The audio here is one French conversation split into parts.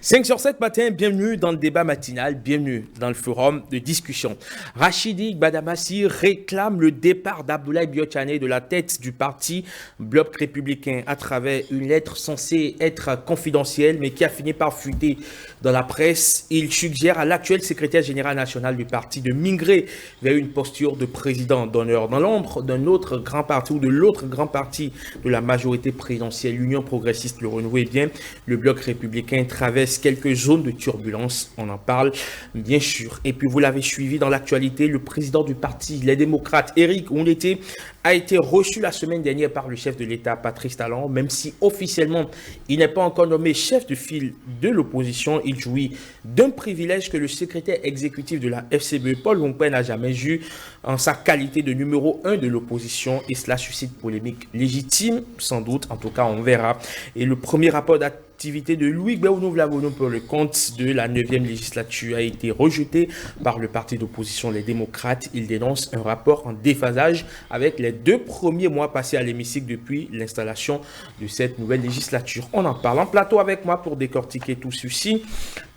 5 sur 7 matin, bienvenue dans le débat matinal, bienvenue dans le forum de discussion. Rachidi Gbadamassi réclame le départ d'Abdoulaye Biotchane de la tête du parti Bloc républicain à travers une lettre censée être confidentielle mais qui a fini par fuiter dans la presse. Il suggère à l'actuel secrétaire général national du parti de migrer vers une posture de président d'honneur dans l'ombre d'un autre grand parti ou de l'autre grand parti de la majorité présidentielle, l'Union progressiste, le renouveau. Eh bien, le Bloc républicain traverse quelques zones de turbulence, on en parle bien sûr. Et puis vous l'avez suivi dans l'actualité, le président du parti Les Démocrates, Éric Oundété, a été reçu la semaine dernière par le chef de l'État, Patrice Talon. Même si officiellement il n'est pas encore nommé chef de file de l'opposition, il jouit d'un privilège que le secrétaire exécutif de la FCBE, Paul Longpen, n'a jamais eu en sa qualité de numéro 1 de l'opposition, et cela suscite polémique légitime, sans doute, en tout cas on verra. Et le premier rapport d'activité de Louis Gbéounou Vlavonou pour le compte de la 9e législature a été rejeté par le parti d'opposition Les Démocrates. Il dénonce un rapport en déphasage avec les 2 premiers mois passés à l'hémicycle depuis l'installation de cette nouvelle législature. On en parle en plateau avec moi pour décortiquer tout ceci.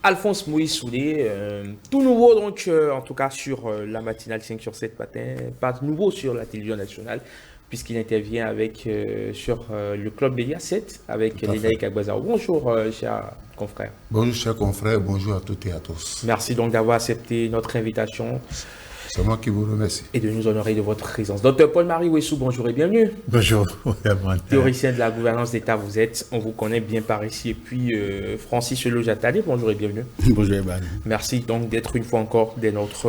Alphonse Moïse Soulé, tout nouveau donc, en tout cas sur la matinale 5 sur 7 matin, pas nouveau sur la télévision nationale, puisqu'il intervient avec, sur le Club Média 7 avec Lénaï Kagbazaro. Bonjour, cher confrère. Bonjour, cher confrère, bonjour à toutes et à tous. Merci donc d'avoir accepté notre invitation. C'est moi qui vous remercie. Et de nous honorer de votre présence. Docteur Paul-Marie Ouessou, bonjour et bienvenue. Bonjour. Théoricien de la gouvernance d'État, vous êtes, on vous connaît bien par ici. Et puis Francis Lojatale, bonjour et bienvenue. Bonjour Eban. Merci donc d'être une fois encore des nôtres.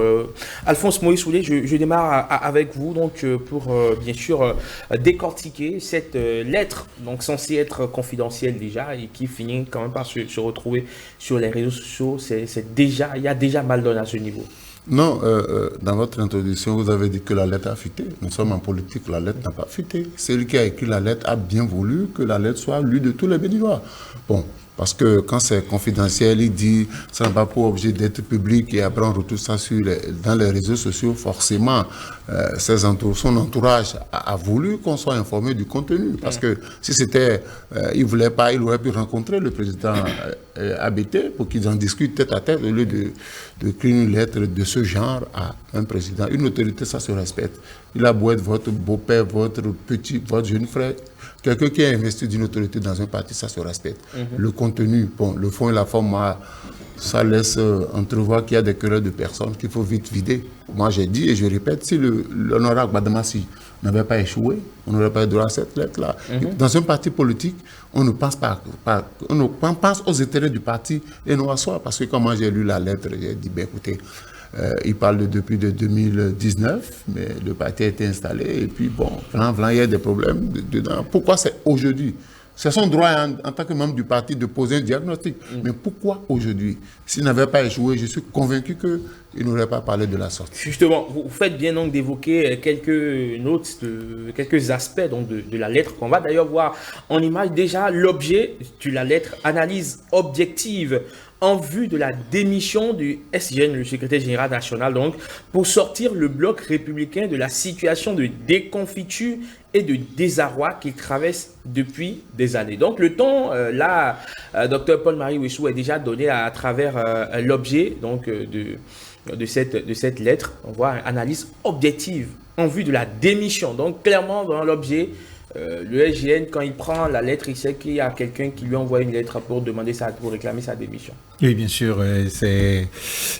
Alphonse Moïse Soulé, je démarre avec vous donc pour bien sûr décortiquer cette lettre donc censée être confidentielle déjà et qui finit quand même par se retrouver sur les réseaux sociaux. Il y a déjà mal donné à ce niveau. Non, dans votre introduction, vous avez dit que la lettre a fuité. Nous sommes en politique, la lettre n'a pas fuité. Celui qui a écrit la lettre a bien voulu que la lettre soit lue de tous les Béninois. Bon, parce que quand c'est confidentiel, il dit ça n'a pas pour objet d'être public et après on retrouve ça dans les réseaux sociaux. Forcément, son entourage a voulu qu'on soit informé du contenu. Parce que si c'était, il ne voulait pas, il aurait pu rencontrer le président ABT pour qu'ils en discutent tête à tête au lieu d'écrire une lettre de ce genre à un président. Une autorité, ça se respecte. Il a beau être votre beau-père, votre jeune frère. Quelqu'un qui a investi d'une autorité dans un parti, ça se respecte. Le contenu, bon, le fond et la forme, ça laisse entrevoir qu'il y a des querelles de personnes qu'il faut vite vider. Moi, j'ai dit et je répète, si l'honorable Gbadamassi n'avait pas échoué, on n'aurait pas eu droit à cette lettre-là. Dans un parti politique, on ne pense pas, on pense aux intérêts du parti et non à soi. Parce que quand moi j'ai lu la lettre, j'ai dit, ben écoutez, il parle depuis 2019, mais le parti a été installé et puis bon, il y a des problèmes dedans. Pourquoi c'est aujourd'hui? C'est son droit en tant que membre du parti de poser un diagnostic. Mais pourquoi aujourd'hui? S'il n'avait pas échoué, je suis convaincu qu'il n'aurait pas parlé de la sorte. Justement, vous faites bien donc d'évoquer quelques notes, quelques aspects donc de la lettre qu'on va d'ailleurs voir en image. Déjà, l'objet de la lettre, analyse objective en vue de la démission du SGN, le secrétaire général national, donc, pour sortir le Bloc républicain de la situation de déconfiture et de désarroi qu'il traverse depuis des années. Donc, le ton, là, Dr Paul-Marie Ouessou a déjà donné à travers l'objet donc de cette lettre. On voit une analyse objective en vue de la démission. Donc, clairement, dans l'objet, le SGN, quand il prend la lettre, il sait qu'il y a quelqu'un qui lui envoie une lettre pour réclamer sa démission. Oui, bien sûr, c'est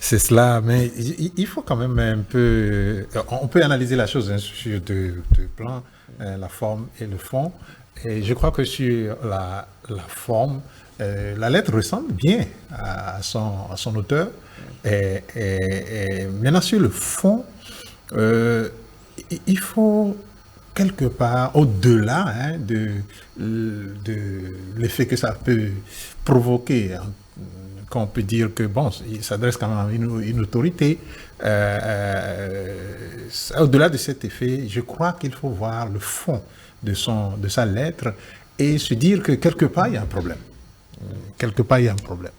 cela, mais il faut quand même un peu... On peut analyser la chose sur deux plans, la forme et le fond. Et je crois que sur la forme, la lettre ressemble bien à son auteur. Et maintenant, sur le fond, il faut... quelque part, au-delà de l'effet que ça peut provoquer, qu'on peut dire que, bon, il s'adresse quand même à une autorité, au-delà de cet effet, je crois qu'il faut voir le fond de sa lettre et se dire que quelque part, il y a un problème. Quelque part, il y a un problème.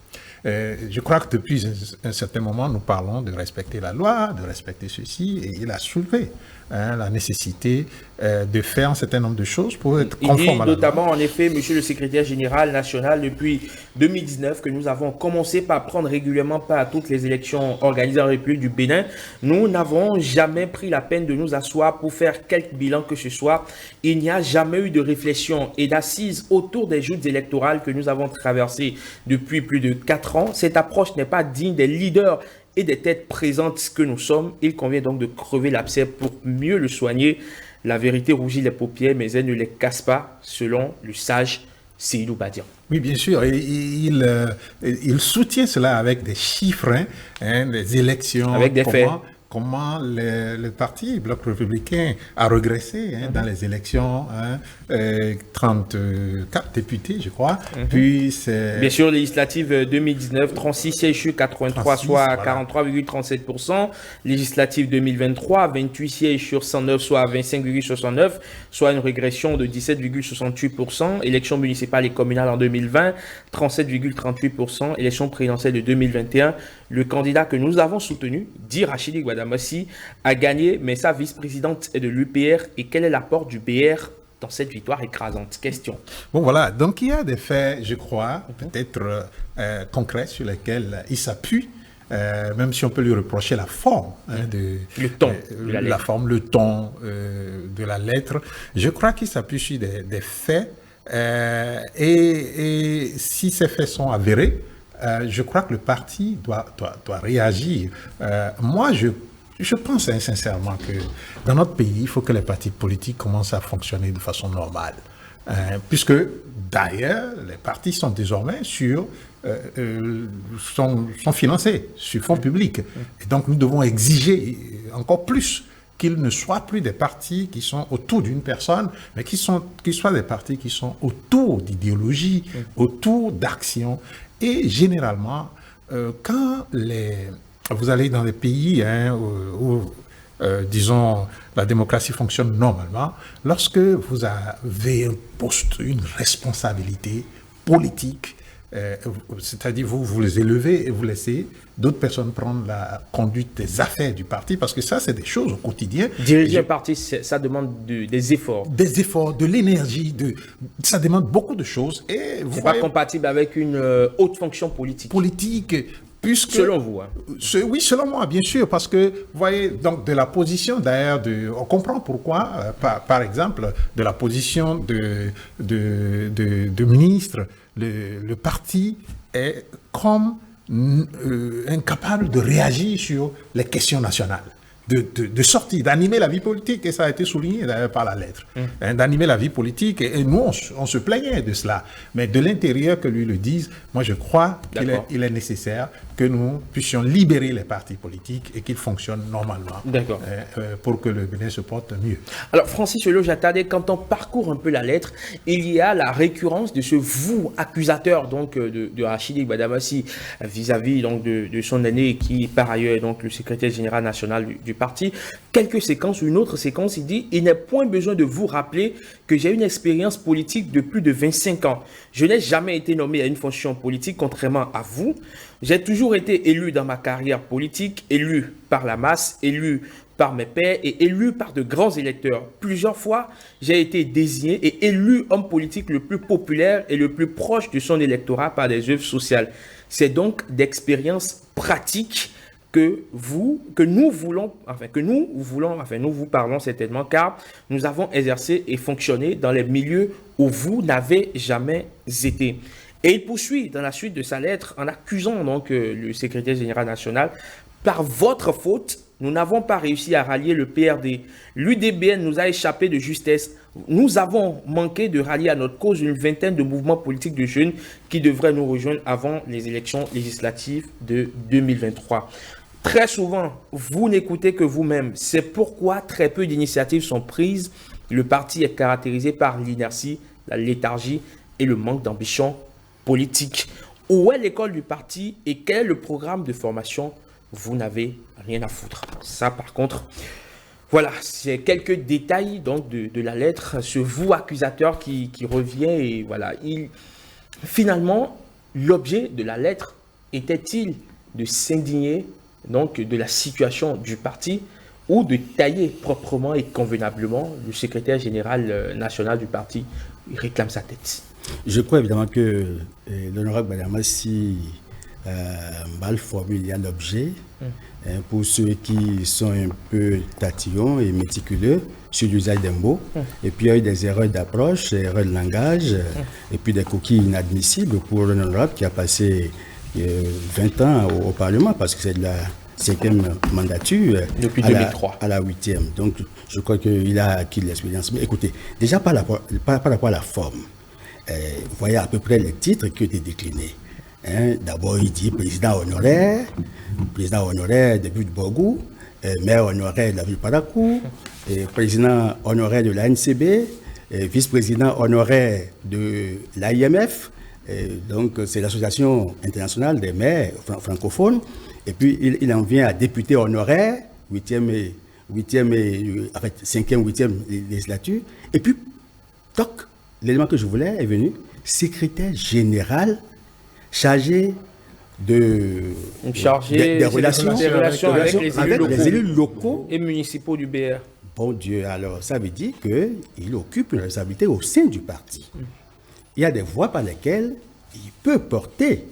Je crois que depuis un certain moment, nous parlons de respecter la loi, de respecter ceci, et il a soulevé la nécessité de faire un certain nombre de choses pour être conforme à la loi. Notamment, en effet, monsieur le secrétaire général national, depuis 2019, que nous avons commencé par prendre régulièrement part à toutes les élections organisées en République du Bénin, nous n'avons jamais pris la peine de nous asseoir pour faire quelque bilan que ce soit. Il n'y a jamais eu de réflexion et d'assises autour des joutes électorales que nous avons traversées depuis plus de 4 ans. Cette approche n'est pas digne des leaders et des têtes présentes que nous sommes. Il convient donc de crever l'abcès pour mieux le soigner. La vérité rougit les paupières, mais elle ne les casse pas, selon le sage Seydou Badian. Oui, bien sûr. Et il soutient cela avec des chiffres, des élections. Avec des faits. Comment le parti Bloc républicain a régressé dans les élections, 34 députés, je crois. Puis c'est... Bien sûr, législative 2019, 36 sièges sur 83, soit 43,37%. Législative 2023, 28 sièges sur 109, soit 25,69%, soit une régression de 17,68%. Élections municipales et communales en 2020, 37,38%. Élections présidentielles de 2021, le candidat que nous avons soutenu, dit Rachidi Gbadamassi, a gagné, mais sa vice-présidente est de l'UPR. Et quel est l'apport du BR dans cette victoire écrasante? Question. Bon, voilà. Donc, il y a des faits, je crois, peut-être concrets sur lesquels il s'appuie, même si on peut lui reprocher la forme le ton de la lettre. La forme, le ton de la lettre. Je crois qu'il s'appuie sur des faits. Et si ces faits sont avérés, je crois que le parti doit réagir. Moi, je pense sincèrement que dans notre pays, il faut que les partis politiques commencent à fonctionner de façon normale. Puisque d'ailleurs, les partis sont désormais sont financés sur fonds publics. Et donc, nous devons exiger encore plus qu'ils ne soient plus des partis qui sont autour d'une personne, mais qu'ils soient des partis qui sont autour d'idéologie, autour d'actions. Et généralement, quand vous allez dans des pays où, disons, la démocratie fonctionne normalement, lorsque vous avez un poste, une responsabilité politique, c'est-à-dire vous les élevez et vous laissez d'autres personnes prendre la conduite des affaires du parti, parce que ça, c'est des choses au quotidien. Diriger un parti, ça demande des efforts. Des efforts, de l'énergie, ça demande beaucoup de choses. Et c'est pas compatible avec une haute fonction politique. Puisque, selon vous, oui, selon moi, bien sûr, parce que, vous voyez, donc de la position d'ailleurs, on comprend pourquoi, par exemple, de la position de ministre, le parti est comme incapable de réagir sur les questions nationales. De sortir, d'animer la vie politique, et ça a été souligné d'ailleurs par la lettre, d'animer la vie politique, et nous on se plaignait de cela, mais de l'intérieur que lui le dise, moi je crois qu'il est nécessaire que nous puissions libérer les partis politiques et qu'ils fonctionnent normalement pour que le Bénin se porte mieux. Alors Francis Olo-Jatade, quand on parcourt un peu la lettre, il y a la récurrence de ce vous accusateur donc de Rachidi Gbadamassi vis-à-vis donc de son aîné qui par ailleurs est donc le secrétaire général national du parti. Quelques séquences ou une autre séquence, il dit: il n'est point besoin de vous rappeler que j'ai une expérience politique de plus de 25 ans. Je n'ai jamais été nommé à une fonction politique, contrairement à vous. J'ai toujours été élu dans ma carrière politique, élu par la masse, élu par mes pairs et élu par de grands électeurs. Plusieurs fois, j'ai été désigné et élu homme politique le plus populaire et le plus proche de son électorat par des œuvres sociales. C'est donc d'expérience pratique que nous vous parlons certainement, car nous avons exercé et fonctionné dans les milieux où vous n'avez jamais été. Et il poursuit dans la suite de sa lettre en accusant donc le secrétaire général national: par votre faute, nous n'avons pas réussi à rallier le PRD. L'UDBN nous a échappé de justesse. Nous avons manqué de rallier à notre cause une vingtaine de mouvements politiques de jeunes qui devraient nous rejoindre avant les élections législatives de 2023. Très souvent, vous n'écoutez que vous-même. C'est pourquoi très peu d'initiatives sont prises. Le parti est caractérisé par l'inertie, la léthargie et le manque d'ambition politique. Où est l'école du parti et quel est le programme de formation? Vous n'avez rien à foutre. Ça, par contre, voilà, c'est quelques détails donc de la lettre. Ce vous accusateur qui revient et voilà. Finalement, l'objet de la lettre était-il de s'indigner donc de la situation du parti ou de tailler proprement et convenablement le secrétaire général national du parti? Il réclame sa tête. Je crois évidemment que l'honorable Badamassi mal formule l'objet pour ceux qui sont un peu tatillons et méticuleux sur l'usage des mots. Et puis il y a eu des erreurs d'approche, des erreurs de langage, et puis des coquilles inadmissibles pour un honorable qui a passé 20 ans au Parlement, parce que c'est de la 5e mandature depuis 2003 à la 8e. Donc je crois qu'il a acquis de l'expérience. Mais écoutez, déjà par rapport à la forme, vous voyez à peu près les titres qui ont été déclinés. D'abord, il dit président honoraire de Butte Borgou, maire honoraire de la ville de Parakou, président honoraire de l'ANCB, vice-président honoraire de l'AIMF, donc c'est l'association internationale des maires francophones, et puis il en vient à député honoraire, 5e, 8e législature, et puis, toc, l'élément que je voulais est venu, secrétaire général chargé des relations avec les élus locaux et municipaux du BR. Bon Dieu, alors ça veut dire qu'il occupe une responsabilité au sein du parti. Il y a des voies par lesquelles il peut porter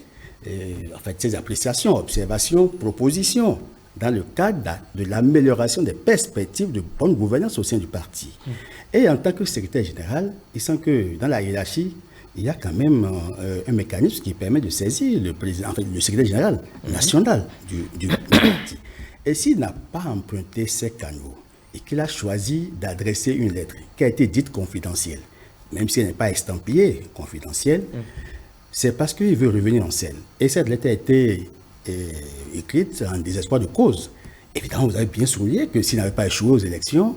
ses appréciations, observations, propositions dans le cadre de l'amélioration des perspectives de bonne gouvernance au sein du parti. Et en tant que secrétaire général, il sent que dans la hiérarchie, il y a quand même un mécanisme qui permet de saisir le président, le secrétaire général national du parti. Et s'il n'a pas emprunté ces canaux et qu'il a choisi d'adresser une lettre qui a été dite confidentielle, même si elle n'est pas estampillée confidentielle, c'est parce qu'il veut revenir en scène. Et cette lettre a été écrite en désespoir de cause. Évidemment, vous avez bien souligné que s'il n'avait pas échoué aux élections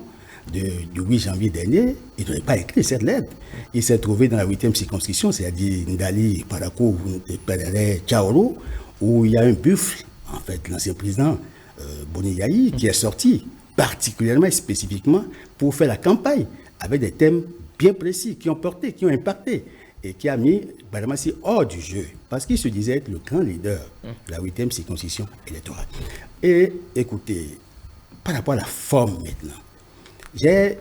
du 8 janvier dernier, il n'aurait pas écrit cette lettre. Il s'est trouvé dans la 8e circonscription, c'est-à-dire Ndali, Parakou, Pédéré, Tchaoro, où il y a un buffle, en fait, l'ancien président Boni Yahi, qui est sorti particulièrement et spécifiquement pour faire la campagne avec des thèmes bien précis, qui ont porté, qui ont impacté, et qui a mis Badamassi hors du jeu, parce qu'il se disait être le grand leader de la 8e circonscription électorale. Et écoutez, par rapport à la forme maintenant, je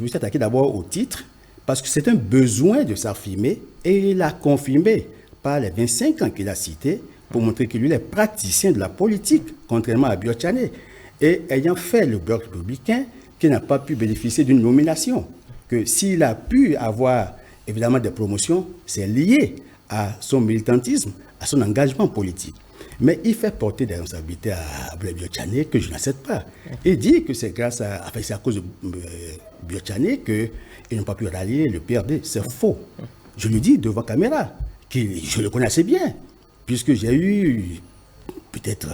me suis attaqué d'abord au titre, parce que c'est un besoin de s'affirmer, et il a confirmé par les 25 ans qu'il a cités, pour montrer que lui est praticien de la politique, contrairement à Biotchané, et ayant fait le bloc républicain, qui n'a pas pu bénéficier d'une nomination, que s'il a pu avoir évidemment des promotions, c'est lié à son militantisme, à son engagement politique. Mais il fait porter des responsabilités à Biotchané que je n'accepte pas. Il dit que c'est c'est à cause de Biotchané qu'ils n'ont pas pu rallier le PRD. C'est faux. Je lui dis devant caméra, que je le connais assez bien, puisque j'ai eu peut-être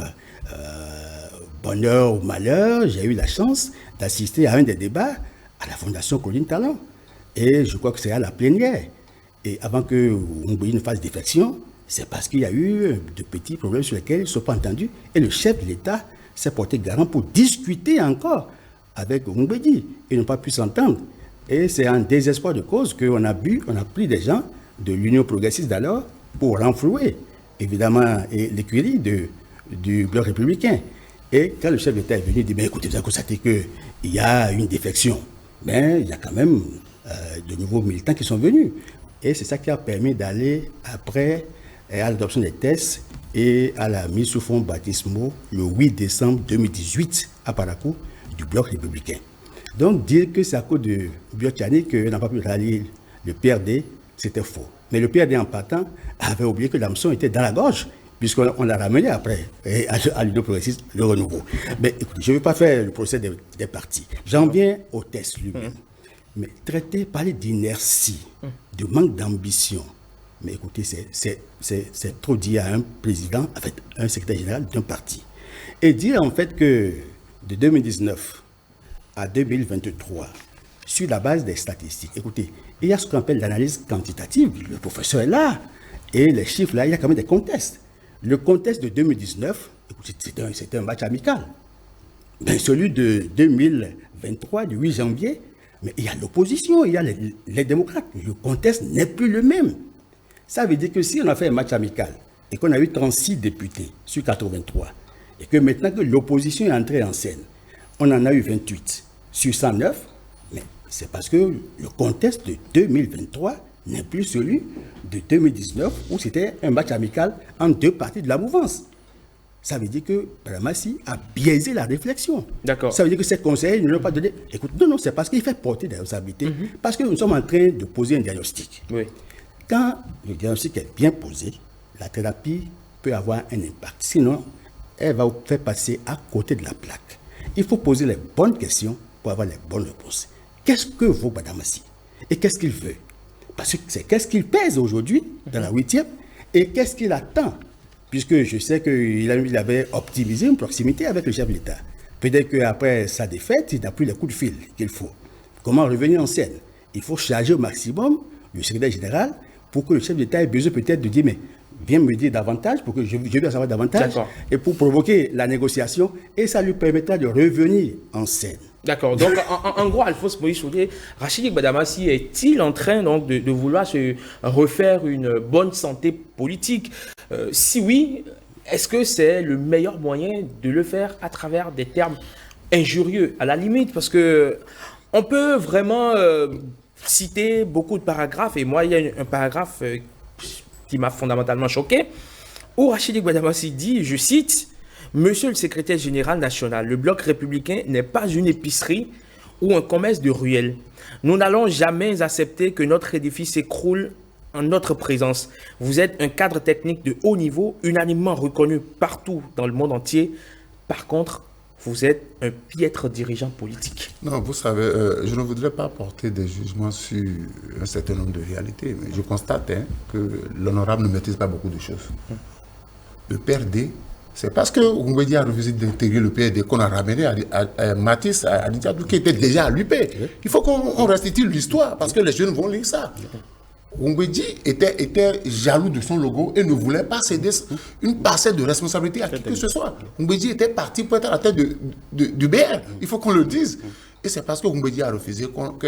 bonheur ou malheur, j'ai eu la chance d'assister à un des débats à la Fondation Colline Talon. Et je crois que c'est à la plénière. Et avant que Ngouyi ne fasse défection, c'est parce qu'il y a eu de petits problèmes sur lesquels ils ne sont pas entendus. Et le chef de l'État s'est porté garant pour discuter encore avec Ngouyi. Ils n'ont pas pu s'entendre. Et c'est en désespoir de cause qu'on a pris des gens de l'Union progressiste d'alors pour renflouer, évidemment, l'écurie du bloc républicain. Et quand le chef d'État est venu, il dit, écoutez, vous avez constaté qu'il y a une défection. Mais il y a quand même de nouveaux militants qui sont venus. Et c'est ça qui a permis d'aller après à l'adoption des tests et à la mise sous fonds baptismaux le 8 décembre 2018 à Parakou du bloc républicain. Donc dire que c'est à cause de Biotchané qu'on n'a pas pu rallier le PRD, c'était faux. Mais le PRD en partant avait oublié que l'hameçon était dans la gorge, puisqu'on l'a ramené après à l'Union progressiste, le renouveau. Mais écoutez, je ne vais pas faire le procès des partis. J'en viens au test lui-même. Mais parler d'inertie, de manque d'ambition, mais écoutez, c'est trop dire à un président, en fait, un secrétaire général d'un parti. Et dire en fait que de 2019 à 2023, sur la base des statistiques, écoutez, il y a ce qu'on appelle l'analyse quantitative, le professeur est là, et les chiffres là, il y a quand même des contextes. Le contexte de 2019, écoutez, c'était un match amical. Mais celui de 2023, du 8 janvier, mais il y a l'opposition, il y a les démocrates. Le contexte n'est plus le même. Ça veut dire que si on a fait un match amical, et qu'on a eu 36 députés sur 83, et que maintenant que l'opposition est entrée en scène, on en a eu 28 sur 109, mais c'est parce que le contexte de 2023 n'est plus celui de 2019 où c'était un match amical entre deux parties de la mouvance. Ça veut dire que Badamassi a biaisé la réflexion. D'accord. Ça veut dire que ces conseillers ne l'ont pas donné. Écoute, non, c'est parce qu'il fait porter des responsabilités, parce que nous sommes en train de poser un diagnostic. Oui. Quand le diagnostic est bien posé, la thérapie peut avoir un impact. Sinon, elle va vous faire passer à côté de la plaque. Il faut poser les bonnes questions pour avoir les bonnes réponses. Qu'est-ce que vaut Badamassi? Et qu'est-ce qu'il veut? Parce que c'est qu'est-ce qu'il pèse aujourd'hui dans la 8e et qu'est-ce qu'il attend? Puisque je sais qu'il avait optimisé une proximité avec le chef de l'État. Peut-être qu'après sa défaite, il n'a plus les coups de fil qu'il faut. Comment revenir en scène? Il faut charger au maximum le secrétaire général pour que le chef de l'État ait besoin peut-être de dire, mais viens me dire davantage pour que je veux savoir davantage. Et pour provoquer la négociation, et ça lui permettra de revenir en scène. D'accord. Donc, en gros, Alphonse Moïse Soudé, Rachidi Gbadamassi est-il en train donc, de vouloir se refaire une bonne santé politique? Si oui, est-ce que c'est le meilleur moyen de le faire à travers des termes injurieux, à la limite? Parce que on peut vraiment citer beaucoup de paragraphes, et moi, il y a un paragraphe qui m'a fondamentalement choqué, où Rachidi Gbadamassi dit, je cite, « Monsieur le secrétaire général national, le bloc républicain n'est pas une épicerie ou un commerce de ruelle. Nous n'allons jamais accepter que notre édifice s'écroule en notre présence. Vous êtes un cadre technique de haut niveau, unanimement reconnu partout dans le monde entier. Par contre, vous êtes un piètre dirigeant politique. » Non, vous savez, je ne voudrais pas porter des jugements sur un certain nombre de réalités, mais je constate que l'honorable ne maîtrise pas beaucoup de choses. Le PRD, c'est parce que Oumbédi a refusé d'intégrer le PRD qu'on a ramené à Mathis, à Didiadou, qui était déjà à l'UP. Il faut qu'on restitue l'histoire, parce que les jeunes vont lire ça. Oumbédi était jaloux de son logo et ne voulait pas céder une parcelle de responsabilité à qui que ce soit. Oumbédi était parti pour être à la tête du BR. Il faut qu'on le dise. Et c'est parce que Oumbédi a refusé que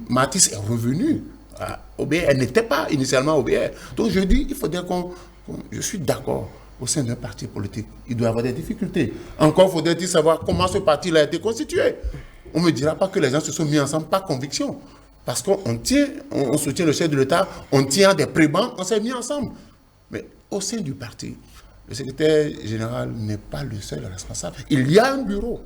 Mathis est revenu au BR. Elle n'était pas initialement au BR. Donc je dis, il faudrait je suis d'accord. Au sein d'un parti politique, il doit y avoir des difficultés. Encore faudrait-il savoir comment ce parti a été constitué. On ne me dira pas que les gens se sont mis ensemble par conviction. Parce qu'on on soutient le chef de l'État, on tient des prébendes, on s'est mis ensemble. Mais au sein du parti, le secrétaire général n'est pas le seul responsable. Il y a un bureau.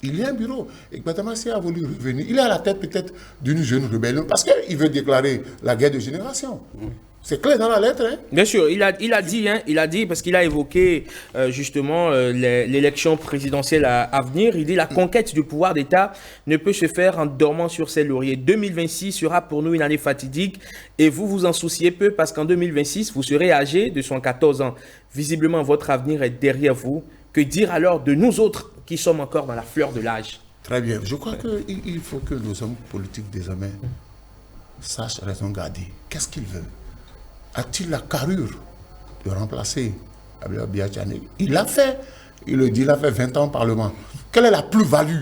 Il y a un bureau. Et Gbadamassi a voulu revenir. Il est à la tête peut-être d'une jeune rébellion parce qu'il veut déclarer la guerre de génération. C'est clair dans la lettre. Hein? Bien sûr, il a dit, parce qu'il a évoqué justement l'élection présidentielle à venir, il dit la conquête du pouvoir d'État ne peut se faire en dormant sur ses lauriers. 2026 sera pour nous une année fatidique et vous vous en souciez peu parce qu'en 2026, vous serez âgé de 114 ans. Visiblement, votre avenir est derrière vous. Que dire alors de nous autres qui sommes encore dans la fleur de l'âge? Très bien. Je crois qu'il faut que nos hommes politiques désormais sachent raison garder. Qu'est-ce qu'ils veulent? A-t-il la carrure de remplacer Abdoulaye Biachane? Il l'a fait. Il le dit, il a fait 20 ans au Parlement. Quelle est la plus-value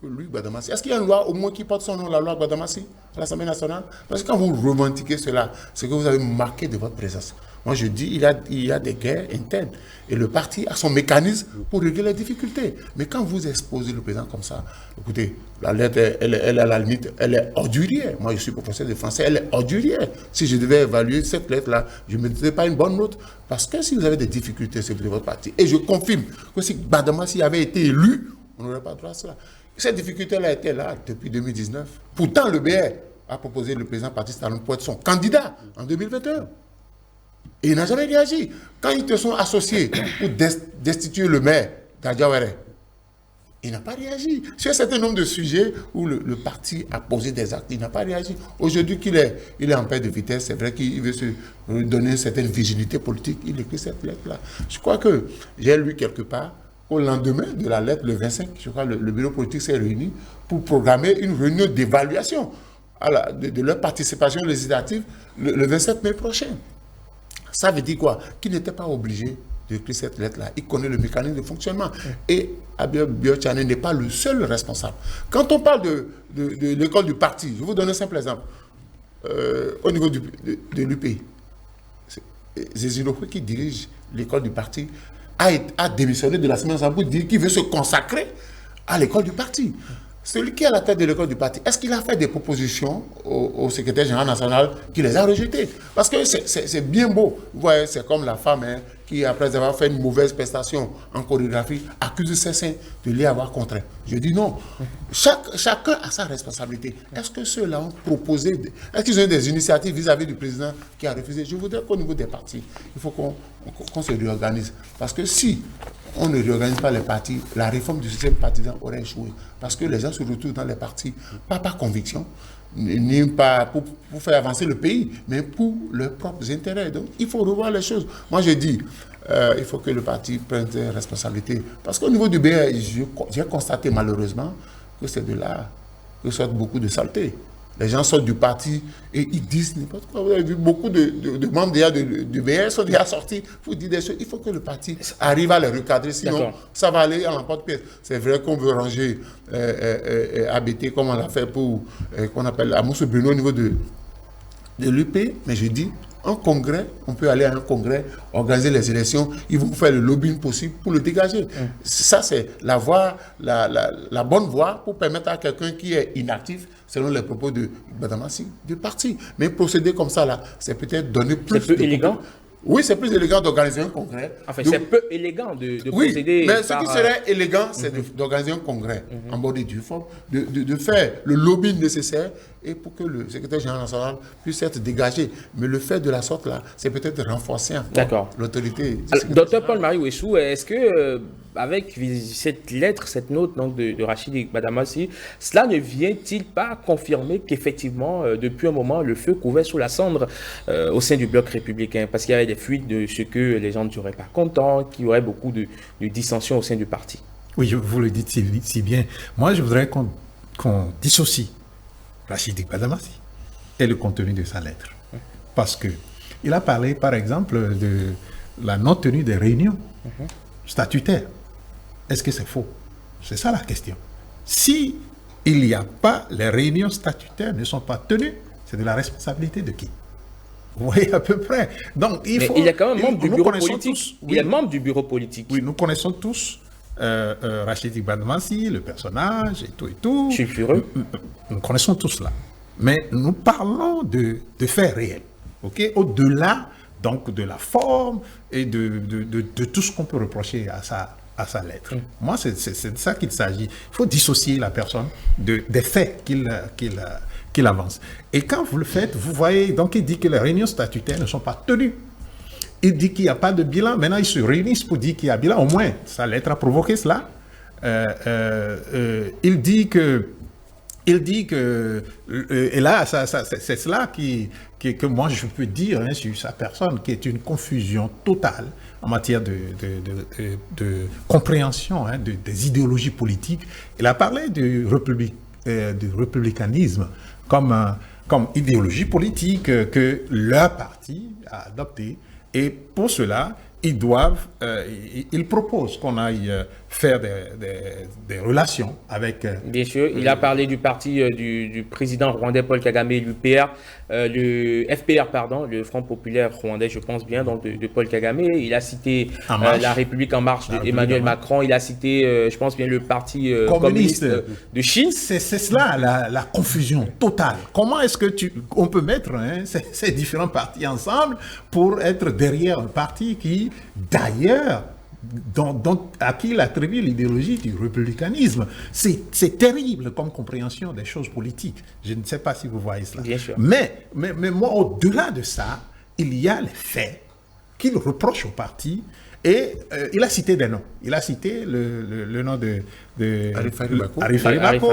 que lui, Gbadamassi? Est-ce qu'il y a une loi au moins qui porte son nom, la loi Gbadamassi, à l'Assemblée nationale? Parce que quand vous revendiquez cela, c'est que vous avez marqué de votre présence. Moi, je dis, il y a des guerres internes. Et le parti a son mécanisme pour régler les difficultés. Mais quand vous exposez le président comme ça, écoutez, la lettre, elle est à la limite, elle est ordurière. Moi, je suis professeur de français, elle est ordurière. Si je devais évaluer cette lettre-là, je ne mettrais pas une bonne note. Parce que si vous avez des difficultés, c'est de votre parti. Et je confirme que si Gbadamassi avait été élu, on n'aurait pas droit à cela. Cette difficulté-là était là depuis 2019. Pourtant, le BR a proposé le président Patrice Talon pour être son candidat en 2021. Et il n'a jamais réagi. Quand ils te sont associés pour destituer le maire d'Adjawere, il n'a pas réagi. Sur un certain nombre de sujets où le parti a posé des actes, il n'a pas réagi. Aujourd'hui qu'il est en paix de vitesse, c'est vrai qu'il veut se donner une certaine vigilité politique. Il écrit cette lettre-là. Je crois que j'ai lu quelque part, au lendemain de la lettre, le 25, je crois le bureau politique s'est réuni pour programmer une réunion d'évaluation de leur participation législative le 27 mai prochain. Ça veut dire quoi? Qu'il n'était pas obligé d'écrire cette lettre-là. Il connaît le mécanisme de fonctionnement. Et Abdoulaye Biachane n'est pas le seul responsable. Quand on parle de l'école du parti, je vous donne un simple exemple. Au niveau de l'UP, Zézinofo, qui dirige l'école du parti, a démissionné de la semaine pour dire qu'il veut se consacrer à l'école du parti. Celui qui est à la tête de l'école du parti, est-ce qu'il a fait des propositions au secrétaire général national qui les a rejetées? Parce que c'est bien beau. Vous voyez, c'est comme la femme qui, après avoir fait une mauvaise prestation en chorégraphie, accuse ses seins de l'y avoir contraint. Je dis non. Chacun a sa responsabilité. Est-ce que ceux-là ont proposé, est-ce qu'ils ont eu des initiatives vis-à-vis du président qui a refusé? Je voudrais qu'au niveau des partis, il faut qu'on se réorganise. Parce que si on ne réorganise pas les partis, la réforme du système partisan aurait échoué. Parce que les gens se retrouvent dans les partis, pas par conviction, ni pas pour faire avancer le pays, mais pour leurs propres intérêts. Donc, il faut revoir les choses. Moi, je dis, il faut que le parti prenne ses responsabilités. Parce qu'au niveau du BR, j'ai constaté malheureusement que c'est de là que sortent beaucoup de saletés. Les gens sortent du parti et ils disent n'importe quoi. Vous avez vu beaucoup de membres déjà du BR sont déjà sortis pour dire des choses. Il faut que le parti arrive à les recadrer, sinon ça va aller à l'emporte-pièce. C'est vrai qu'on veut ranger ABT comme on l'a fait pour, qu'on appelle Amousse Bruno au niveau de l'UP, mais je dis, un congrès, on peut aller à un congrès, organiser les élections, ils vont faire le lobbying possible pour le dégager. Ça, c'est la voie, la bonne voie pour permettre à quelqu'un qui est inactif, selon les propos de Badamassi, du parti. Mais procéder comme ça, là, c'est peut-être donner plus... C'est peu élégant. Oui, c'est plus élégant d'organiser un congrès. Enfin, c'est peu élégant de procéder. Mais ce qui serait élégant, c'est d'organiser un congrès en bonne et due forme, de faire le lobbying nécessaire et pour que le secrétaire général national puisse être dégagé. Mais le fait de la sorte là, c'est peut-être renforcer encore l'autorité. Docteur Paul-Marie Ouessou, est-ce que avec cette lettre, cette note donc, de Rachidi Badamassi, cela ne vient-il pas confirmer qu'effectivement, depuis un moment, le feu couvait sous la cendre au sein du bloc républicain? Parce qu'il y avait des fuites de ce que les gens ne seraient pas contents, qu'il y aurait beaucoup de dissensions au sein du parti. Oui, vous le dites si bien. Moi, je voudrais qu'on dissocie Rachidi Badamassi et le contenu de sa lettre. Parce qu'il a parlé, par exemple, de la non-tenue des réunions statutaires. Est-ce que c'est faux? C'est ça la question. Si il n'y a pas, les réunions statutaires ne sont pas tenues, c'est de la responsabilité de qui? Vous voyez à peu près. Donc, il y a quand même membre du bureau politique. Il y a membre du bureau politique. Oui, nous connaissons tous Rachidi Badamassi, le personnage et tout. Je suis furieux. Nous connaissons tous cela. Mais nous parlons de faits réels. Okay? Au-delà donc de la forme et de tout ce qu'on peut reprocher à sa lettre. Moi, c'est de ça qu'il s'agit. Il faut dissocier la personne des faits qu'il avance. Et quand vous le faites, vous voyez, donc il dit que les réunions statutaires ne sont pas tenues. Il dit qu'il n'y a pas de bilan. Maintenant, ils se réunissent pour dire qu'il y a bilan. Au moins, sa lettre a provoqué cela. Il dit que, et là, c'est cela que moi je peux dire sur sa personne, qui est une confusion totale en matière de compréhension des idéologies politiques. Il a parlé du républicanisme comme idéologie politique que leur parti a adoptée. Et pour cela, ils proposent qu'on aille faire des relations avec... Bien sûr, il a parlé du parti du président rwandais Paul Kagame, l'UPR, le FPR, pardon, le Front populaire rwandais, je pense bien, donc de Paul Kagame. Il a cité la République en marche d'Emmanuel Macron. Il a cité, je pense bien, le parti communiste de Chine. C'est cela, la confusion totale. Comment est-ce que on peut mettre ces différents partis ensemble pour être derrière un parti qui, d'ailleurs, à qui il attribue l'idéologie du républicanisme? C'est terrible comme compréhension des choses politiques. Je ne sais pas si vous voyez cela. Bien sûr. Mais moi, au-delà de ça, il y a les faits qu'il reproche au parti. Et il a cité des noms. Il a cité le nom de Arif Haribako,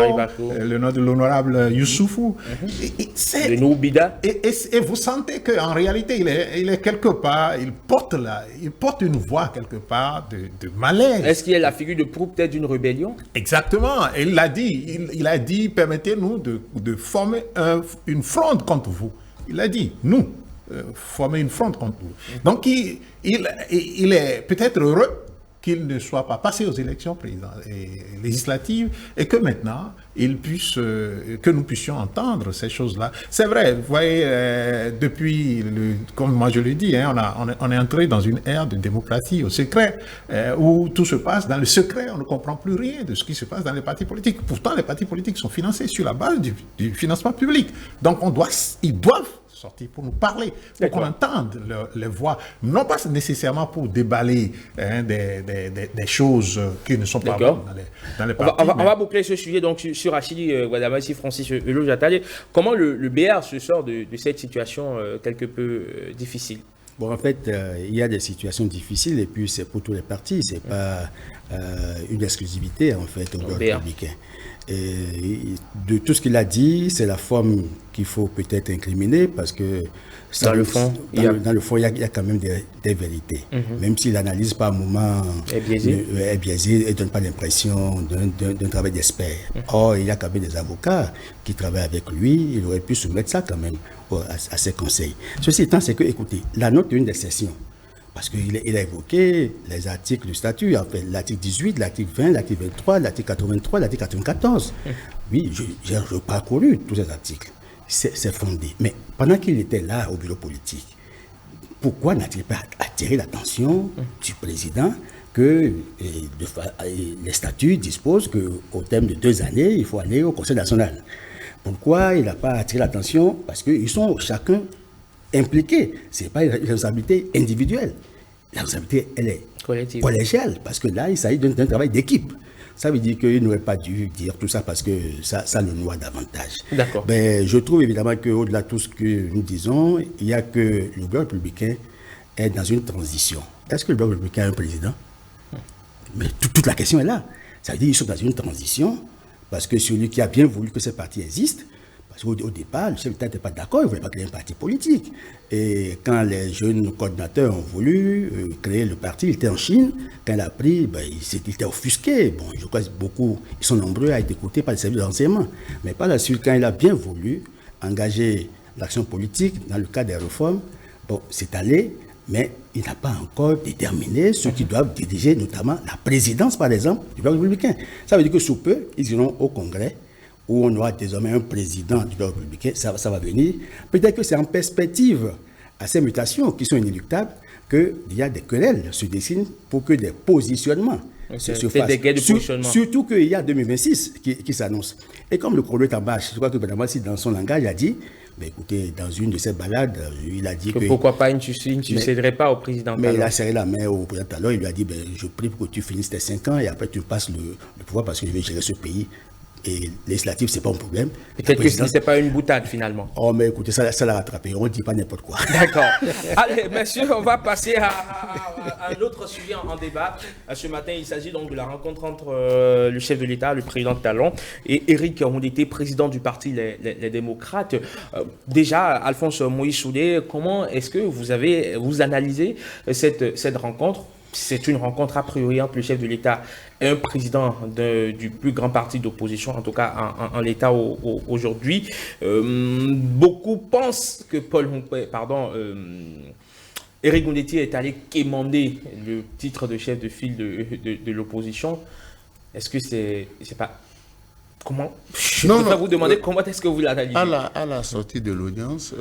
le nom de l'honorable Youssoufou. De Noubida. Et vous sentez qu'en réalité, il est quelque part, il porte une voix quelque part de malaise. Est-ce qu'il est la figure de proue peut-être d'une rébellion? Exactement. Et il l'a dit. Il a dit, permettez-nous de former une fronde contre vous. Il a dit, nous. Former une fronde contre vous. Donc, il est peut-être heureux qu'il ne soit pas passé aux élections législatives et que maintenant, que nous puissions entendre ces choses-là. C'est vrai, vous voyez, comme moi je le dis, hein, on est entré dans une ère de démocratie au secret, où tout se passe dans le secret, on ne comprend plus rien de ce qui se passe dans les partis politiques. Pourtant, les partis politiques sont financés sur la base du financement public. Donc, ils doivent sortir pour nous parler, pour qu'on entende les voix, non pas nécessairement pour déballer des choses qui ne sont pas bonnes dans les partis. On va boucler ce sujet donc sur Rachidi Gbadamassi, Francis Elojatale. Comment le BR se sort de cette situation quelque peu difficile? Bon, en fait, il y a des situations difficiles et puis c'est pour tous les partis, c'est pas une exclusivité en fait au bloc républicain. Et de tout ce qu'il a dit, c'est la forme qu'il faut peut-être incriminer parce que dans le fond, il y a quand même des vérités. Même si l'analyse par moment est biaisée et ne donne pas l'impression d'un travail d'expert. Or, il y a quand même des avocats qui travaillent avec lui, il aurait pu soumettre ça quand même à ses conseils. Ceci étant, c'est que, écoutez, la note est une des sessions. Parce qu'il a évoqué les articles du statut, en fait, l'article 18, l'article 20, l'article 23, l'article 83, l'article 94. Oui, j'ai parcouru tous ces articles. C'est fondé. Mais pendant qu'il était là au bureau politique, pourquoi n'a-t-il pas attiré l'attention du président que les statuts disposent qu'au terme de 2 années, il faut aller au Conseil national? Pourquoi il n'a pas attiré l'attention? Parce qu'ils sont chacun impliqués. Ce n'est pas une responsabilité individuelle. La responsabilité, elle est collégiale, parce que là, il s'agit d'un travail d'équipe. Ça veut dire qu'il n'aurait pas dû dire tout ça parce que ça le noie davantage. D'accord. Ben, je trouve évidemment qu'au-delà de tout ce que nous disons, il y a que le bloc républicain est dans une transition. Est-ce que le bloc républicain a un président? Mais toute la question est là. Ça veut dire qu'ils sont dans une transition parce que celui qui a bien voulu que ce parti existe, parce qu'au départ, le chef d'État n'était pas d'accord, il ne voulait pas créer un parti politique. Et quand les jeunes coordinateurs ont voulu créer le parti, il était en Chine. Quand il a pris, il était offusqué. Bon, je crois que beaucoup, ils sont nombreux à être écoutés par les services de renseignement. Mais par la suite, quand il a bien voulu engager l'action politique dans le cadre des réformes, bon, c'est allé, mais il n'a pas encore déterminé ceux qui doivent diriger, notamment la présidence, par exemple, du bloc républicain. Ça veut dire que sous peu, ils iront au Congrès, où on aura désormais un président du bloc républicain, ça va venir. Peut-être que c'est en perspective à ces mutations qui sont inéluctables qu'il y a des querelles se dessinent pour que des positionnements se fassent. Surtout qu'il y a 2026 qui s'annonce. Et comme le chrono est en marche, je crois que Gbadamassi, dans son langage, a dit, écoutez, dans une de ses balades, il a dit que pourquoi pas, il ne céderait pas au président Talon. Mais il a serré la main au président Talon, il lui a dit, je prie pour que tu finisses tes 5 ans et après tu passes le pouvoir parce que je vais gérer ce pays. Et législatif, ce n'est pas un problème. Peut-être que ce n'est pas une boutade finalement. Oh, mais écoutez, ça l'a rattrapé. On ne dit pas n'importe quoi. D'accord. Allez, messieurs, on va passer à un autre sujet en débat. Ce matin, il s'agit donc de la rencontre entre le chef de l'État, le président Talon, et Éric Ondité, président du parti Les Démocrates. Déjà, Alphonse Moïse Soudé, comment est-ce que vous analysez cette rencontre? C'est une rencontre a priori entre le chef de l'État et un président du plus grand parti d'opposition, en tout cas en l'État aujourd'hui. Beaucoup pensent que Éric Ondité est allé quémander le titre de chef de file de l'opposition. Est-ce que c'est pas... Comment? Je vais vous demander comment est-ce que vous l'analysez. À la sortie de l'audience,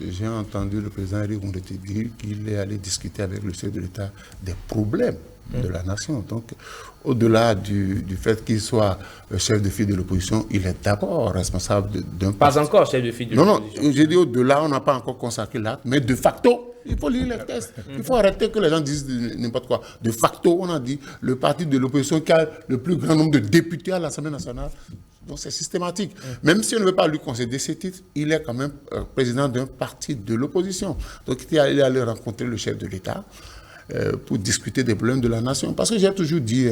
j'ai entendu le président Éric Ondité dire qu'il est allé discuter avec le chef de l'État des problèmes de la nation. Donc, au-delà du fait qu'il soit chef de file de l'opposition, il est d'abord responsable d'un parti. Pas encore chef de file de l'opposition. Non, j'ai dit au-delà, on n'a pas encore consacré l'acte, mais de facto, il faut lire les textes. Il faut arrêter que les gens disent n'importe quoi. De facto, on a dit le parti de l'opposition qui a le plus grand nombre de députés à l'Assemblée nationale. Donc c'est systématique. Même si on ne veut pas lui concéder ces titres, il est quand même président d'un parti de l'opposition. Donc il est allé rencontrer le chef de l'État pour discuter des problèmes de la nation. Parce que j'ai toujours dit,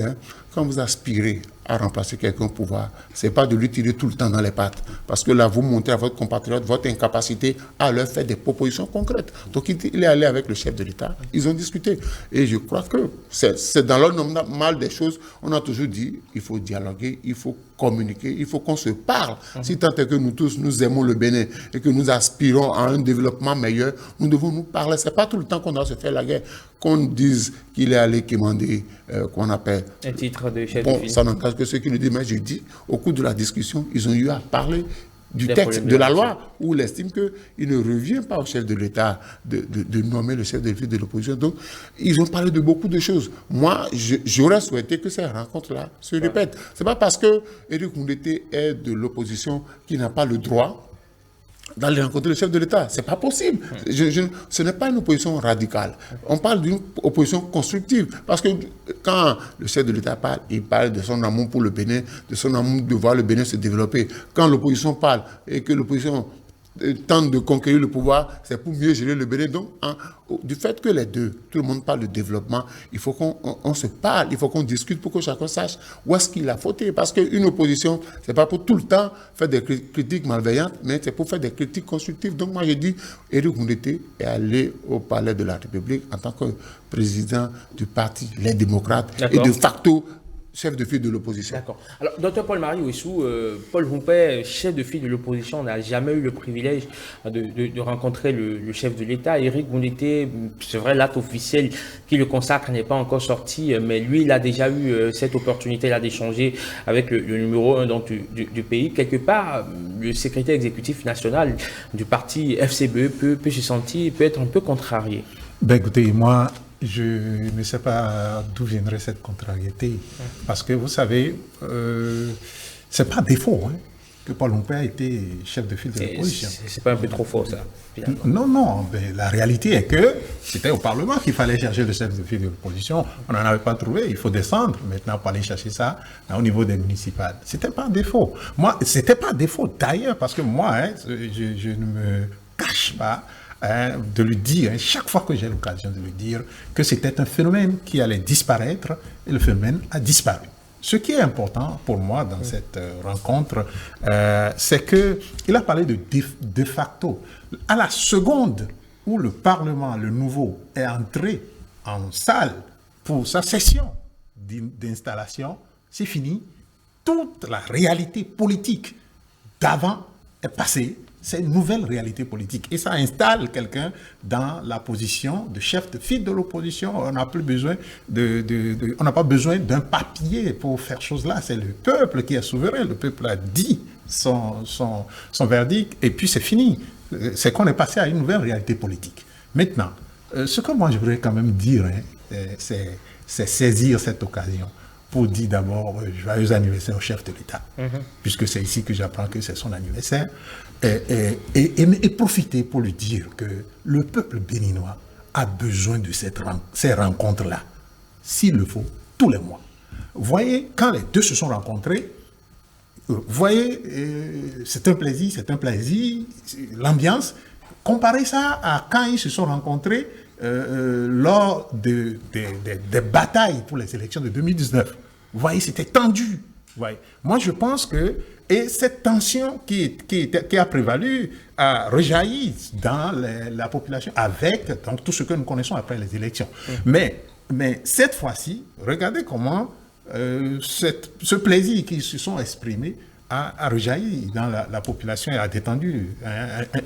quand vous aspirez à remplacer quelqu'un au pouvoir, ce n'est pas de lui tirer tout le temps dans les pattes. Parce que là, vous montrez à votre compatriote votre incapacité à leur faire des propositions concrètes. Donc, il est allé avec le chef de l'État. Ils ont discuté. Et je crois que c'est dans l'ordre normal des choses. On a toujours dit, il faut dialoguer, il faut communiquer, il faut qu'on se parle. Si tant est que nous tous, nous aimons le Bénin et que nous aspirons à un développement meilleur, nous devons nous parler. Ce n'est pas tout le temps qu'on doit se faire la guerre. Qu'on dise qu'il est allé quémander qu'on appelle... Un titre de chef de file. Ça n'engage que ceux qui le disent, mais je dis, au cours de la discussion, ils ont eu à parler du Des texte, problèmes de la de loi, où il estime qu'il ne revient pas au chef de l'État de nommer le chef de file de l'opposition. Donc, ils ont parlé de beaucoup de choses. Moi, j'aurais souhaité que ces rencontres-là se répètent. Ce n'est pas parce que Éric Nkoundété est de l'opposition qu'il n'a pas le droit d'aller rencontrer le chef de l'État. Ce n'est pas possible. Ce n'est pas une opposition radicale. On parle d'une opposition constructive. Parce que quand le chef de l'État parle, il parle de son amour pour le Bénin, de son amour de voir le Bénin se développer. Quand l'opposition parle et que l'opposition tente de conquérir le pouvoir, c'est pour mieux gérer le Bénin. Donc, du fait que les deux, tout le monde parle de développement, il faut qu'on se parle, il faut qu'on discute pour que chacun sache où est-ce qu'il a fauté. Parce qu'une opposition, ce n'est pas pour tout le temps faire des critiques malveillantes, mais c'est pour faire des critiques constructives. Donc, moi, j'ai dit, Éric Nkoundété est allé au palais de la République en tant que président du parti Les Démocrates et de facto chef de file de l'opposition. D'accord. Alors, Dr Paul-Marie Ouessou, Paul Rumpet, chef de file de l'opposition, n'a jamais eu le privilège de rencontrer le chef de l'État. Éric Nkoundété, c'est vrai, l'acte officiel qui le consacre n'est pas encore sorti, mais lui, il a déjà eu cette opportunité-là d'échanger avec le numéro 1 donc, du pays. Quelque part, le secrétaire exécutif national du parti FCBE peut se sentir, peut être un peu contrarié. Ben écoutez, moi, je ne sais pas d'où viendrait cette contrariété. Parce que vous savez, c'est pas défaut que Paul Rumpet a été chef de file de l'opposition. C'est pas un peu trop fort, ça? Non, mais la réalité est que c'était au Parlement qu'il fallait chercher le chef de file de l'opposition. On n'en avait pas trouvé, il faut descendre maintenant pour aller chercher ça au niveau des municipales. C'était pas un défaut. Moi, c'était pas un défaut d'ailleurs, parce que moi, je ne me cache pas de lui dire, chaque fois que j'ai l'occasion de lui dire, que c'était un phénomène qui allait disparaître, et le phénomène a disparu. Ce qui est important pour moi dans cette rencontre, c'est qu'il a parlé de facto. À la seconde où le Parlement, le nouveau, est entré en salle pour sa session d'installation, c'est fini. Toute la réalité politique d'avant est passée. C'est une nouvelle réalité politique. Et ça installe quelqu'un dans la position de chef de file de l'opposition. On n'a plus besoin on n'a pas besoin d'un papier pour faire chose là. C'est le peuple qui est souverain. Le peuple a dit son verdict et puis c'est fini. C'est qu'on est passé à une nouvelle réalité politique. Maintenant, ce que moi je voudrais quand même dire, c'est saisir cette occasion pour dire d'abord joyeux anniversaire au chef de l'État, puisque c'est ici que j'apprends que c'est son anniversaire, et profiter pour lui dire que le peuple béninois a besoin de ces rencontres-là, s'il le faut, tous les mois. Vous voyez, quand les deux se sont rencontrés, vous voyez, c'est un plaisir, l'ambiance. Comparez ça à quand ils se sont rencontrés lors des batailles pour les élections de 2019. Vous voyez, c'était tendu. Vous voyez. Moi, je pense que cette tension qui a prévalu a rejailli dans la population avec donc, tout ce que nous connaissons après les élections. Mais cette fois-ci, regardez comment ce plaisir qui se sont exprimés a rejailli dans la population et a détendu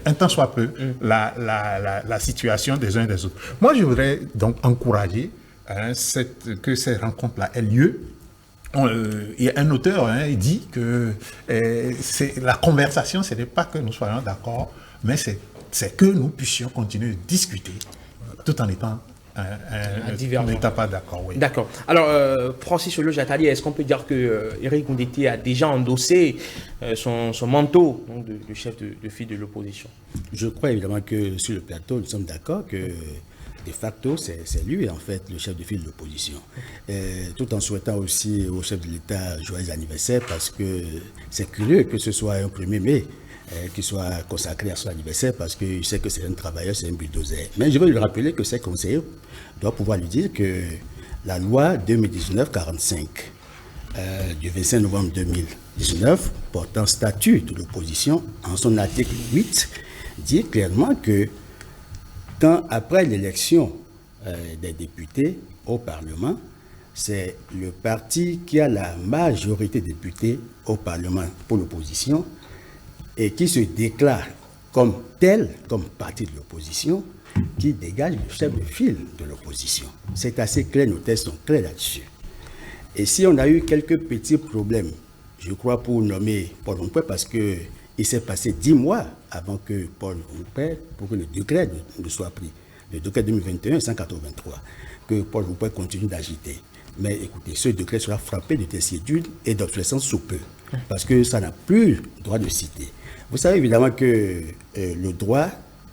un tant soit peu la situation des uns et des autres. Moi, je voudrais donc encourager que ces rencontres-là aient lieu. Il y a un auteur, il dit que la conversation, ce n'est pas que nous soyons d'accord, mais c'est que nous puissions continuer de discuter tout en étant on n'était pas d'accord. Oui. D'accord. Alors, Francis Olo-Jatali, est-ce qu'on peut dire que Éric Nkoundété a déjà endossé son manteau donc, de chef de file de l'opposition? Je crois évidemment que sur le plateau, nous sommes d'accord que de facto, c'est lui en fait le chef de file de l'opposition. Tout en souhaitant aussi au chef de l'État joyeux anniversaire, parce que c'est curieux que ce soit un 1er mai qui soit consacré à son anniversaire, parce qu'il sait que c'est un travailleur, c'est un bulldozer. Mais je veux lui rappeler que ses conseillers doivent pouvoir lui dire que la loi 2019-45 du 25 novembre 2019 portant statut de l'opposition, en son article 8, dit clairement que quand, après l'élection des députés au Parlement, c'est le parti qui a la majorité des députés au Parlement pour l'opposition et qui se déclare comme tel, comme parti de l'opposition, qui dégage le chef de file de l'opposition. C'est assez clair, nos thèses sont clairs là-dessus. Et si on a eu quelques petits problèmes, je crois, pour nommer Paul Ronpé, parce qu'il s'est passé 10 mois avant que Paul Ronpé, pour que le décret ne soit pris, le décret 2021-183, que Paul Ronpé continue d'agiter. Mais écoutez, ce décret sera frappé de décision et d'obsolescence sous peu, parce que ça n'a plus droit de citer. Vous savez évidemment que le droit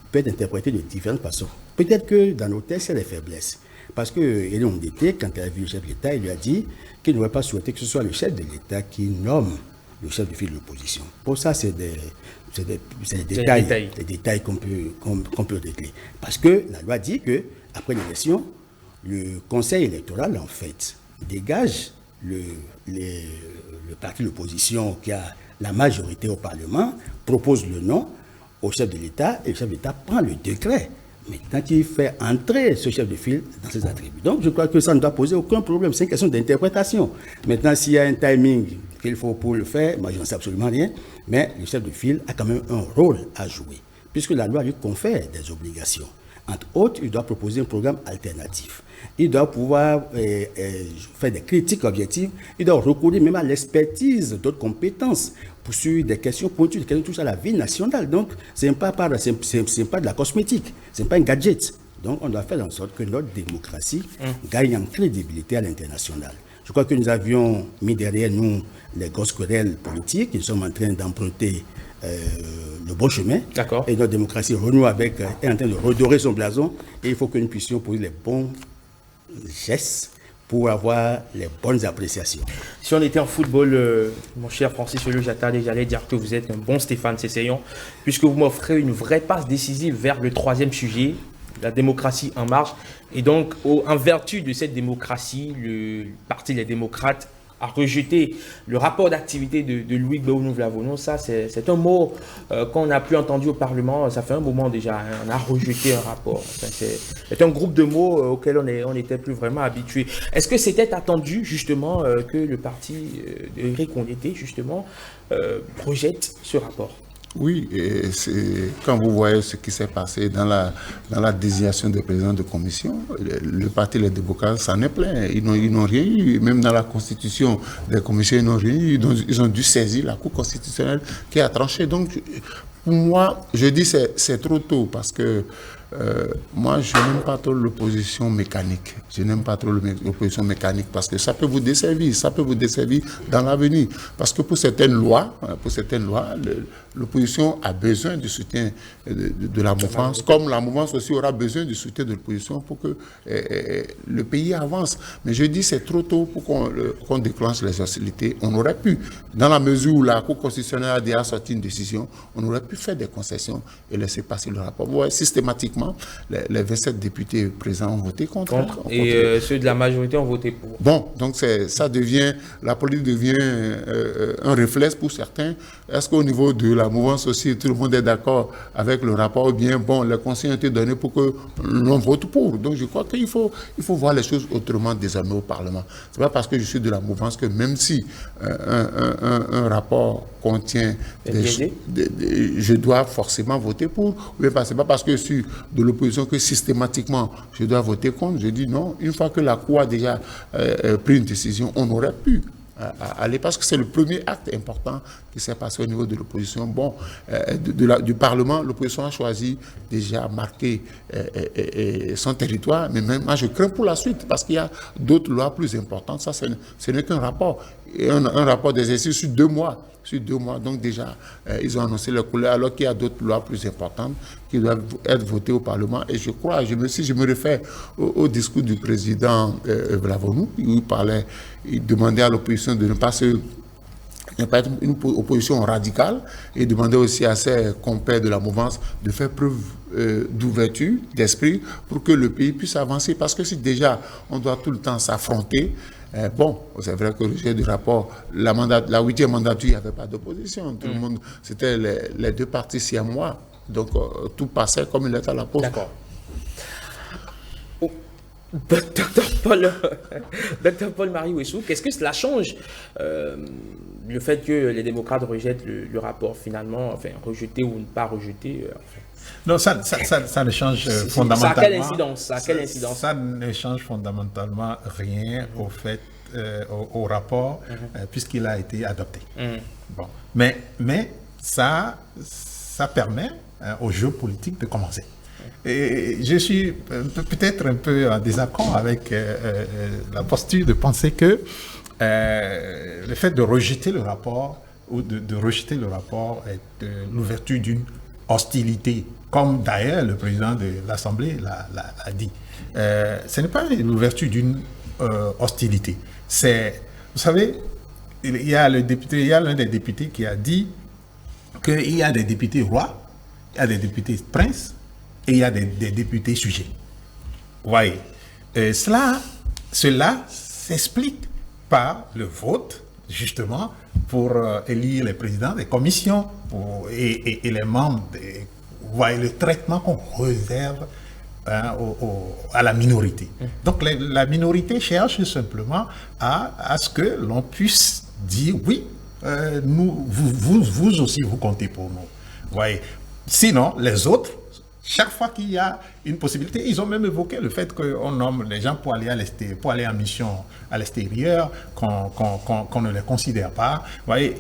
peut être interprété de différentes façons. Peut-être que dans nos textes, il y a des faiblesses. Parce que Elie Ondete, quand elle a vu le chef de l'État, il lui a dit qu'il n'aurait pas souhaité que ce soit le chef de l'État qui nomme le chef de file de l'opposition. Pour ça, c'est des détails qu'on peut régler. Parce que la loi dit qu'après l'élection, le conseil électoral, en fait, dégage le parti de l'opposition qui a la majorité au Parlement, propose le nom au chef de l'État et le chef de l'État prend le décret. Maintenant, il fait entrer ce chef de file dans ses attributs. Donc, je crois que ça ne doit poser aucun problème. C'est une question d'interprétation. Maintenant, s'il y a un timing qu'il faut pour le faire, moi, je n'en sais absolument rien. Mais le chef de file a quand même un rôle à jouer, puisque la loi lui confère des obligations. Entre autres, il doit proposer un programme alternatif. Il doit pouvoir faire des critiques objectives. Il doit recourir même à l'expertise d'autres compétences pour sur des questions pointues, des questions qui touchent à la vie nationale. Donc, ce n'est pas de la cosmétique, ce n'est pas un gadget. Donc, on doit faire en sorte que notre démocratie gagne en crédibilité à l'international. Je crois que nous avions mis derrière nous les grosses querelles politiques. Nous sommes en train d'emprunter le bon chemin. Et notre démocratie renoue avec, est en train de redorer son blason. Et il faut que nous puissions poser les bons gestes pour avoir les bonnes appréciations. Si on était en football, mon cher Francis Jata, j'allais dire que vous êtes un bon Stéphane Cesseillon, puisque vous m'offrez une vraie passe décisive vers le troisième sujet, la démocratie en marche. Et donc, en vertu de cette démocratie, le Parti des démocrates a rejeté le rapport d'activité de Louis Gbéou-Nouvlavono. Ça, c'est un mot qu'on n'a plus entendu au Parlement. Ça fait un moment déjà. On a rejeté un rapport. Enfin, c'est un groupe de mots auquel on n'était plus vraiment habitué. Est-ce que c'était attendu, justement, que le parti d'Éric Ondete, justement, projette ce rapport? Oui, et quand vous voyez ce qui s'est passé dans la désignation des présidents de commission, le parti Les Démocrates s'en est plein. Ils n'ont rien eu, même dans la constitution des commissions, ils n'ont rien eu. Ils ont dû saisir la Cour constitutionnelle qui a tranché. Donc, pour moi, je dis c'est trop tôt parce que moi, je n'aime pas trop l'opposition mécanique. Je n'aime pas trop l'opposition mécanique parce que ça peut vous desservir. Ça peut vous desservir dans l'avenir. Parce que pour certaines lois, l'opposition a besoin du soutien de la mouvance, comme la mouvance aussi aura besoin du soutien de l'opposition pour que le pays avance. Mais je dis c'est trop tôt pour qu'on déclenche les hostilités. On aurait pu, dans la mesure où la Cour constitutionnelle a déjà sorti une décision, on aurait pu faire des concessions et laisser passer le rapport. Vous voyez, systématiquement, les 27 députés présents ont voté contre. Et ceux de la majorité ont voté pour. Bon, donc la politique devient un réflexe pour certains. Est-ce qu'au niveau de la mouvance aussi, tout le monde est d'accord avec le rapport? Ou bien, bon, les conseils ont été donnés pour que l'on vote pour. Donc, je crois qu'il faut voir les choses autrement désormais au Parlement. C'est pas parce que je suis de la mouvance que même si un rapport contient je dois forcément voter pour. Oui, c'est pas parce que je suis de l'opposition que systématiquement je dois voter contre. Je dis non, une fois que la Cour a déjà pris une décision, on aurait pu aller, parce que c'est le premier acte important qui s'est passé au niveau de l'opposition. Bon, du Parlement, l'opposition a choisi déjà marquer son territoire, mais même moi je crains pour la suite, parce qu'il y a d'autres lois plus importantes. Ça, ce n'est qu'un rapport, et un rapport d'exercice sur 2 mois. Sur 2 mois, donc déjà, ils ont annoncé leur couleur, alors qu'il y a d'autres lois plus importantes qui doivent être votées au Parlement. Et je crois, je me réfère au discours du président Vlavonou, où il demandait à l'opposition de ne pas être une opposition radicale, et demandait aussi à ses compères de la mouvance de faire preuve d'ouverture, d'esprit, pour que le pays puisse avancer. Parce que si déjà on doit tout le temps s'affronter, bon, c'est vrai que le sujet du rapport, la 8e mandature, il n'y avait pas d'opposition. Tout le monde, c'était les 2 partis siamois. Donc, tout passait comme il était à la poste. D'accord. Docteur Paul Marie Ouessou, qu'est-ce que cela change le fait que les démocrates rejettent le rapport finalement, enfin rejeter ou ne pas rejeter. Non, ça ne change fondamentalement. Ça a quelle incidence? Ça ne change fondamentalement rien au fait, au rapport, puisqu'il a été adopté. Bon. Mais ça permet au jeu politique de commencer. Et je suis peut-être un peu en désaccord avec la posture de penser que le fait de rejeter le rapport ou de rejeter le rapport est l'ouverture d'une hostilité, comme d'ailleurs le président de l'Assemblée l'a dit. Ce n'est pas l'ouverture d'une hostilité. Vous savez, il y a l'un des députés qui a dit qu'il y a des députés rois, il y a des députés princes et il y a des députés sujets. Vous voyez, cela s'explique par le vote, justement, pour élire les présidents des commissions et les membres. Vous voyez, le traitement qu'on réserve à la minorité. Donc la minorité cherche simplement à ce que l'on puisse dire oui, vous aussi vous comptez pour nous. Vous voyez. Sinon, les autres, chaque fois qu'il y a une possibilité, ils ont même évoqué le fait qu'on nomme les gens pour aller en mission à l'extérieur, qu'on ne les considère pas. Vous voyez,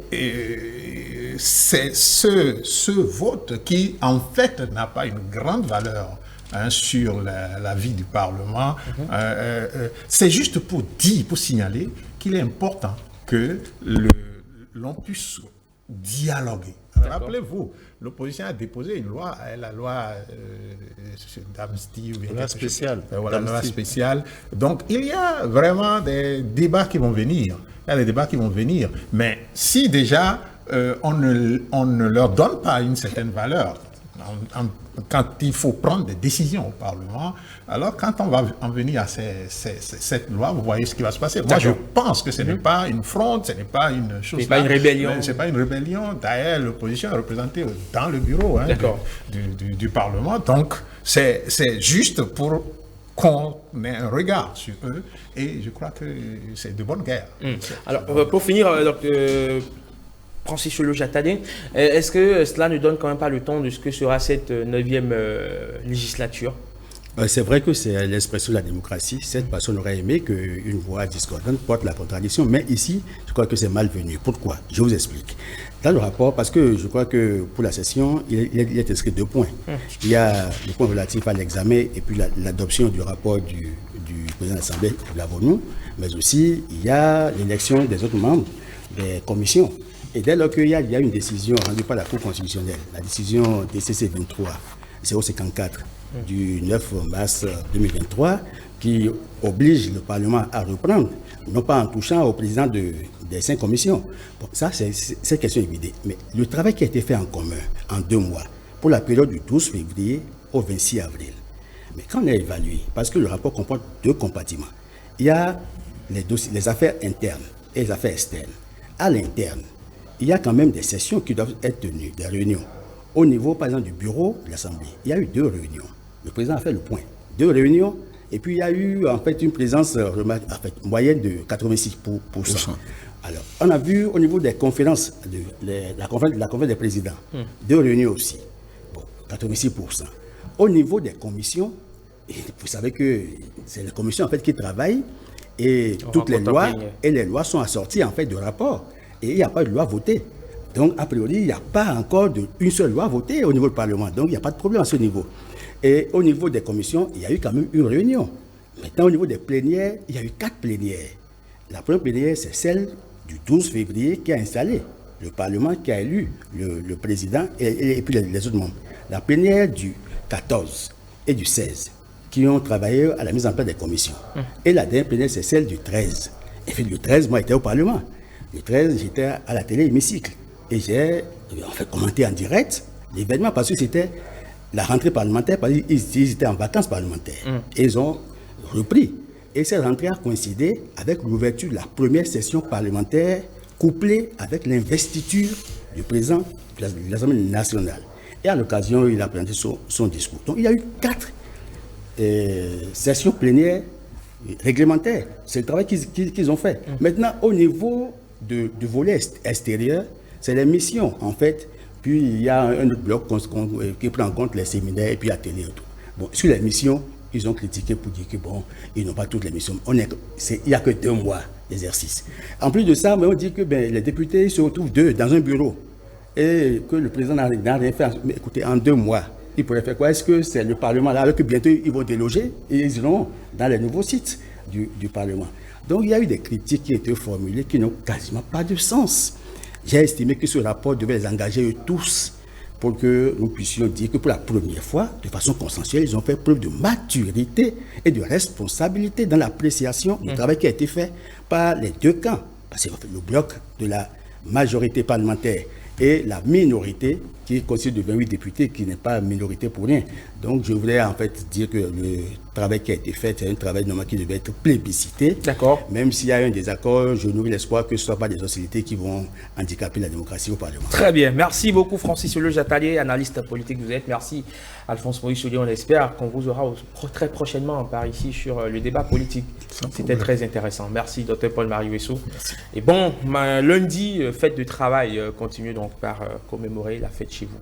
c'est ce vote qui, en fait, n'a pas une grande valeur sur la vie du Parlement. C'est juste pour signaler qu'il est important que l'on puisse dialoguer. Rappelez-vous, l'opposition a déposé une loi, la loi d'amnistie. Loi spéciale. Voilà, la loi spéciale. Donc, il y a vraiment des débats qui vont venir. Mais si déjà, on ne leur donne pas une certaine valeur, quand il faut prendre des décisions au Parlement, alors quand on va en venir à cette loi, vous voyez ce qui va se passer. Moi, je pense que ce n'est pas une fronde, ce n'est pas une chose... Ce n'est pas une rébellion. Ce n'est pas une rébellion. D'ailleurs, l'opposition est représentée dans le bureau du Parlement. Donc, c'est juste pour qu'on ait un regard sur eux. Et je crois que c'est de bonne guerre. Alors, pour finir, Francis Lojatadé, est-ce que cela ne donne quand même pas le ton de ce que sera cette 9e législature? C'est vrai que c'est l'expression de la démocratie. Cette personne aurait aimé qu'une voix discordante porte la contradiction, mais ici, je crois que c'est malvenu. Pourquoi? Je vous explique. Dans le rapport, parce que je crois que pour la session, il est inscrit 2 points. Il y a le point relatif à l'examen et puis l'adoption du rapport du président de l'Assemblée, de l'avons-nous, mais aussi il y a l'élection des autres membres des commissions. Et dès lors qu'il y a une décision rendue par la Cour constitutionnelle, la décision DCC 23-054 du 9 mars 2023, qui oblige le Parlement à reprendre, non pas en touchant au président des 5 commissions. Bon, ça, c'est question évidente. Mais le travail qui a été fait en commun, en 2 mois, pour la période du 12 février au 26 avril. Mais quand on a évalué, parce que le rapport comporte 2 compartiments, il y a les affaires internes et les affaires externes. À l'interne, il y a quand même des sessions qui doivent être tenues, des réunions. Au niveau, par exemple, du bureau de l'Assemblée, il y a eu 2 réunions. Le président a fait le point. 2 réunions, et puis il y a eu en fait une présence moyenne de 86%. Alors, on a vu au niveau des conférences, la conférence des présidents, 2 réunions aussi, 86%. Au niveau des commissions, vous savez que c'est les commissions en fait qui travaillent, et toutes les lois sont assorties en fait de rapports. Et il n'y a pas de loi votée. Donc, a priori, il n'y a pas encore une seule loi votée au niveau du Parlement. Donc, il n'y a pas de problème à ce niveau. Et au niveau des commissions, il y a eu quand même une réunion. Maintenant, au niveau des plénières, il y a eu 4 plénières. La première plénière, c'est celle du 12 février qui a installé le Parlement, qui a élu le président et puis les autres membres. La plénière du 14 et du 16 qui ont travaillé à la mise en place des commissions. Et la dernière plénière, c'est celle du 13. Et puis le 13, moi, j'étais au Parlement. Le 13, j'étais à la télé hémicycle. Et j'ai commenté en direct l'événement parce que c'était la rentrée parlementaire, parce qu'ils étaient en vacances parlementaires. Et ils ont repris. Et cette rentrée a coïncidé avec l'ouverture de la première session parlementaire couplée avec l'investiture du président de l'Assemblée nationale. Et à l'occasion, il a présenté son discours. Donc il y a eu 4 sessions plénières réglementaires. C'est le travail qu'ils ont fait. Maintenant, au niveau du volet extérieur, c'est les missions, en fait. Puis, il y a un autre bloc qui prend en compte les séminaires et puis ateliers et tout. Bon, sur les missions, ils ont critiqué pour dire que, bon, ils n'ont pas toutes les missions. Il n'y a que 2 mois d'exercice. En plus de ça, on dit que les députés se retrouvent dans un bureau et que le président n'a rien fait. Mais écoutez, en 2 mois, il pourrait faire quoi? Est-ce que c'est le Parlement là, alors que bientôt ils vont déloger et ils iront dans les nouveaux sites du Parlement? Donc il y a eu des critiques qui ont été formulées qui n'ont quasiment pas de sens. J'ai estimé que ce rapport devait les engager eux tous pour que nous puissions dire que pour la première fois, de façon consensuelle, ils ont fait preuve de maturité et de responsabilité dans l'appréciation du travail qui a été fait par les 2 camps. Parce que le bloc de la majorité parlementaire et la minorité qui consiste de 28 députés, qui n'est pas minorité pour rien. Donc je voulais en fait dire que le travail qui a été fait, c'est un travail normal qui devait être plébiscité. D'accord. Même s'il y a un désaccord, je nourris l'espoir que ce ne soit pas des hostilités qui vont handicaper la démocratie au Parlement. Très bien. Merci beaucoup Francis Leujatalier, analyste politique que vous êtes. Merci Alphonse Maurice Soulier. On espère qu'on vous aura très prochainement par ici sur le débat politique. C'était très intéressant. Merci Dr Paul-Marie Huesso. Et bon, lundi, fête de travail continue donc par commémorer la fête chez vous.